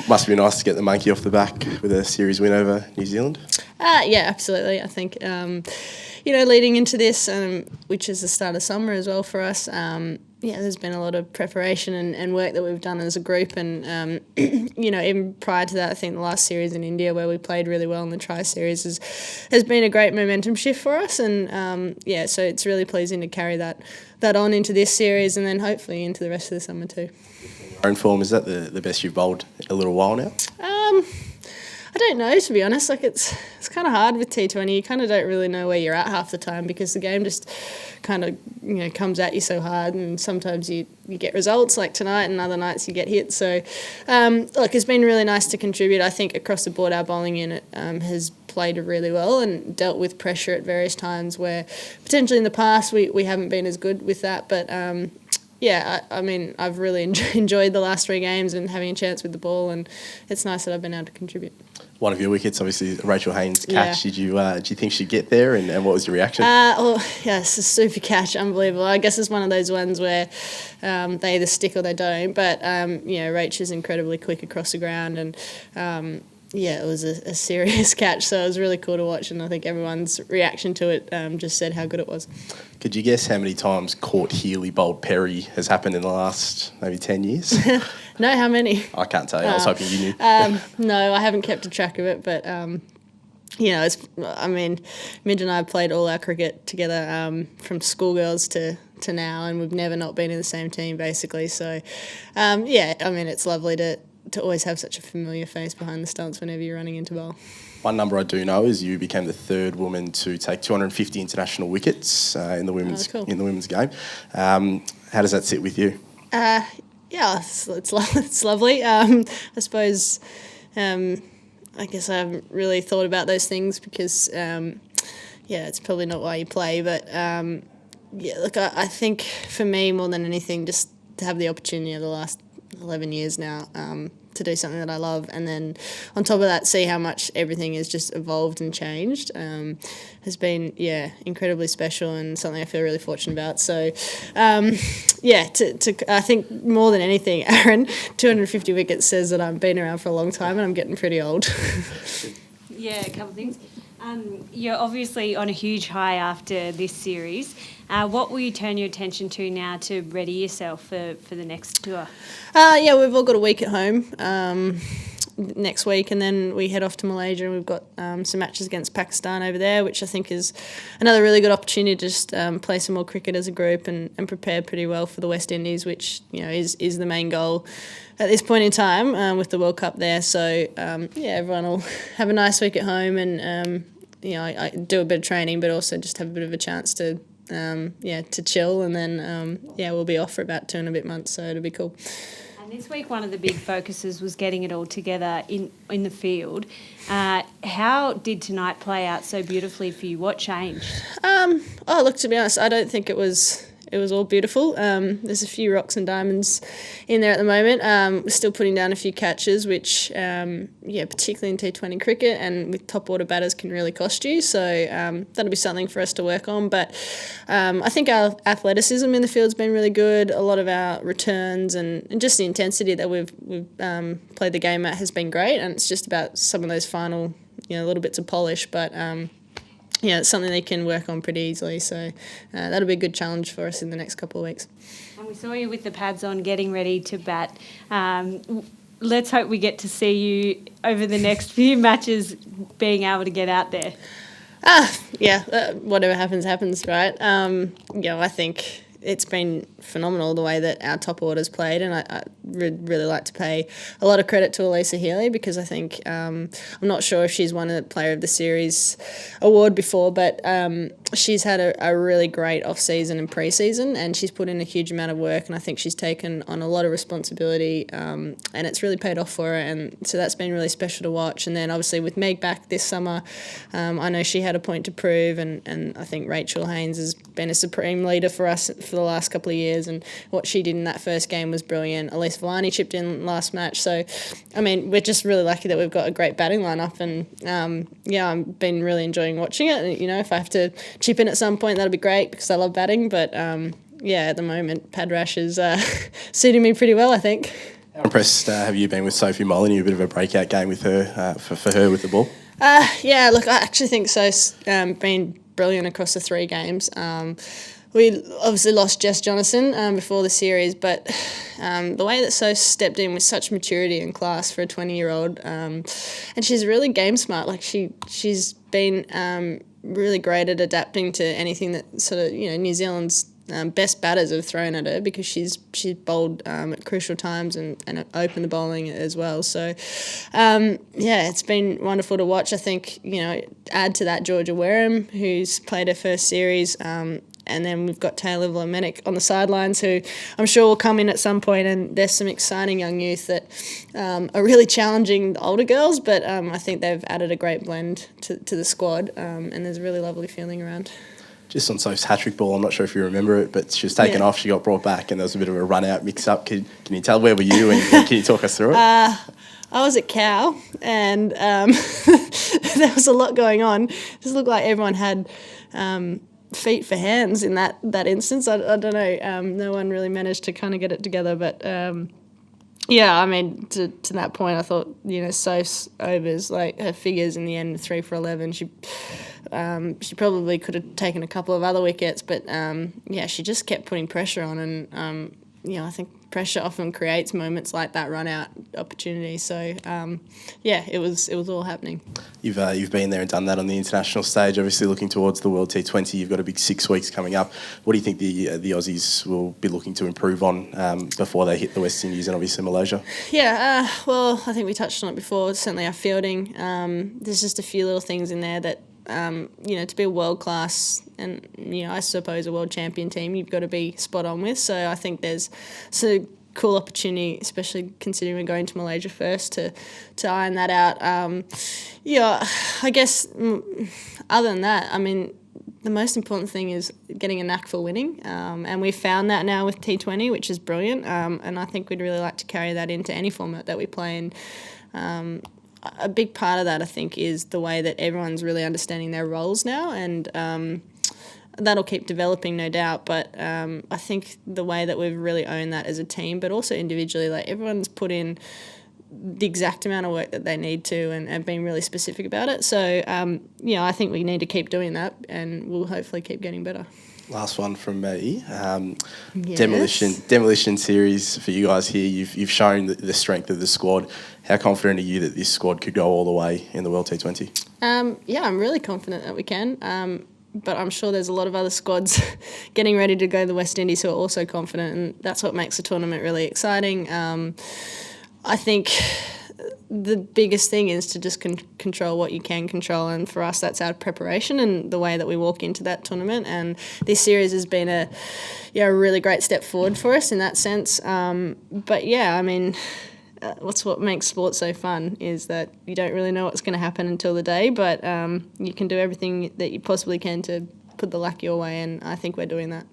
Must be nice to get the monkey off the back with a series win over New Zealand. Yeah, absolutely. I think, leading into this, which is the start of summer as well for us, there's been a lot of preparation and work that we've done as a group. And, even prior to that, I think the last series in India where we played really well in the Tri-Series has been a great momentum shift for us. And, so it's really pleasing to carry that on into this series and then hopefully into the rest of the summer too. Your own form, is that the best you've bowled in a little while now? I don't know, to be honest. Like it's kind of hard with T20. You kind of don't really know where you're at half the time because the game just kind of comes at you so hard, and sometimes you get results like tonight, and other nights you get hits. So it's been really nice to contribute. I think across the board our bowling unit has played really well and dealt with pressure at various times where potentially in the past we haven't been as good with that. But I've really enjoyed the last 3 games and having a chance with the ball, and it's nice that I've been able to contribute. One of your wickets, obviously, Rachel Haynes' catch. Yeah. Did you think she'd get there, and what was your reaction? It's a super catch, unbelievable. I guess it's one of those ones where they either stick or they don't. But Rach is incredibly quick across the ground, and it was a serious catch. So it was really cool to watch, and I think everyone's reaction to it just said how good it was. Could you guess how many times Court Healy bowled Perry has happened in the last maybe 10 years? No, how many? I can't tell you. I was hoping you knew. No, I haven't kept a track of it, but Midge and I have played all our cricket together from schoolgirls to now, and we've never not been in the same team basically. So, it's lovely to always have such a familiar face behind the stumps whenever you're running into bowl. One number I do know is you became the 3rd woman to take 250 international wickets in the women's game. How does that sit with you? It's lovely. I suppose. I guess I haven't really thought about those things because, it's probably not why you play. But I think for me more than anything, just to have the opportunity of the last 11 years now to do something that I love, and then on top of that see how much everything has just evolved and changed has been incredibly special and something I feel really fortunate about. So I think more than anything, Aaron, 250 wickets says that I've been around for a long time and I'm getting pretty old. A couple of things. You're obviously on a huge high after this series. What will you turn your attention to now to ready yourself for the next tour? We've all got a week at home next week, and then we head off to Malaysia, and we've got some matches against Pakistan over there, which I think is another really good opportunity to just play some more cricket as a group and prepare pretty well for the West Indies, which is the main goal at this point in time with the World Cup there. So everyone will have a nice week at home, and I do a bit of training, but also just have a bit of a chance to chill, and then we'll be off for about 2 and a bit months, so it'll be cool. And this week one of the big focuses was getting it all together in the field. How did tonight play out so beautifully for you? What changed? To be honest, I don't think it was all beautiful. There's a few rocks and diamonds in there at the moment. We're still putting down a few catches, which, particularly in T20 cricket and with top order batters can really cost you. So that'll be something for us to work on. But I think our athleticism in the field's been really good. A lot of our returns and just the intensity that we've played the game at has been great. And it's just about some of those final, little bits of polish. But it's something they can work on pretty easily. So that'll be a good challenge for us in the next couple of weeks. And we saw you with the pads on getting ready to bat. Let's hope we get to see you over the next few matches being able to get out there. Whatever happens, right? I think it's been phenomenal the way that our top order's played, and I would really like to pay a lot of credit to Ellyse Perry because I think I'm not sure if she's won a Player of the Series award before, but she's had a really great off-season and pre-season, and she's put in a huge amount of work, and I think she's taken on a lot of responsibility, and it's really paid off for her, and so that's been really special to watch. And then obviously with Meg back this summer, I know she had a point to prove, and I think Rachel Haynes has been a supreme leader for us for the last couple of years, and what she did in that first game was brilliant. Elise Villani chipped in last match, so we're just really lucky that we've got a great batting lineup, and I've been really enjoying watching it. And, if I have to chip in at some point, that'll be great because I love batting, but at the moment Pad Rash is suiting me pretty well, I think. How impressed have you been with Sophie Molineux? A bit of a breakout game with her for her with the ball. Yeah, look, I actually think So's been brilliant across the 3 games. We obviously lost Jess Jonathan before the series, but the way that So stepped in with such maturity and class for a 20-year-old, and she's really game smart. Like she's been really great at adapting to anything that sort of New Zealand's best batters have thrown at her, because she's bowled at crucial times and opened the bowling as well. So yeah, it's been wonderful to watch. I think add to that Georgia Wareham, who's played her first series. And then we've got Taylor Vlamenic on the sidelines, who I'm sure will come in at some point, and there's some exciting young youth that are really challenging the older girls, but I think they've added a great blend to the squad, and there's a really lovely feeling around. Just on Soph's hat-trick ball, I'm not sure if you remember it, but she was taken off, she got brought back, and there was a bit of a run-out mix-up. Can you tell, where were you, and can you talk us through it? I was at Cow, and there was a lot going on. It just looked like everyone had feet for hands in that instance. I don't know. No one really managed to kind of get it together, but yeah, I mean, to that point, I thought Soph's overs, like her figures in the end, 3 for 11. She probably could have taken a couple of other wickets, but yeah, she just kept putting pressure on, and I think pressure often creates moments like that run out opportunity. So yeah, it was all happening. You've been there and done that on the international stage. Obviously, looking towards the World T20, you've got a big 6 weeks coming up. What do you think the Aussies will be looking to improve on before they hit the West Indies and obviously Malaysia? Yeah, well, I think we touched on it before. Certainly our fielding. There's just a few little things in there that to be a world class and I suppose a world champion team, you've got to be spot on with. So I think there's a cool opportunity, especially considering we're going to Malaysia first, to iron that out. I guess other than that, I mean, the most important thing is getting a knack for winning, and we've found that now with T20, which is brilliant, and I think we'd really like to carry that into any format that we play in. A big part of that, I think, is the way that everyone's really understanding their roles now, and that'll keep developing, no doubt, but I think the way that we've really owned that as a team, but also individually, like everyone's put in the exact amount of work that they need to and been really specific about it. So, I think we need to keep doing that, and we'll hopefully keep getting better. Last one from me. Yes. Demolition series for you guys here. You've shown the strength of the squad. How confident are you that this squad could go all the way in the World T20? Yeah, I'm really confident that we can. But I'm sure there's a lot of other squads getting ready to go to the West Indies who are also confident, and that's what makes the tournament really exciting. I think the biggest thing is to just control what you can control, and for us that's our preparation and the way that we walk into that tournament, and this series has been a really great step forward for us in that sense. But yeah, I mean, what makes sport so fun is that you don't really know what's going to happen until the day, but you can do everything that you possibly can to put the luck your way, and I think we're doing that.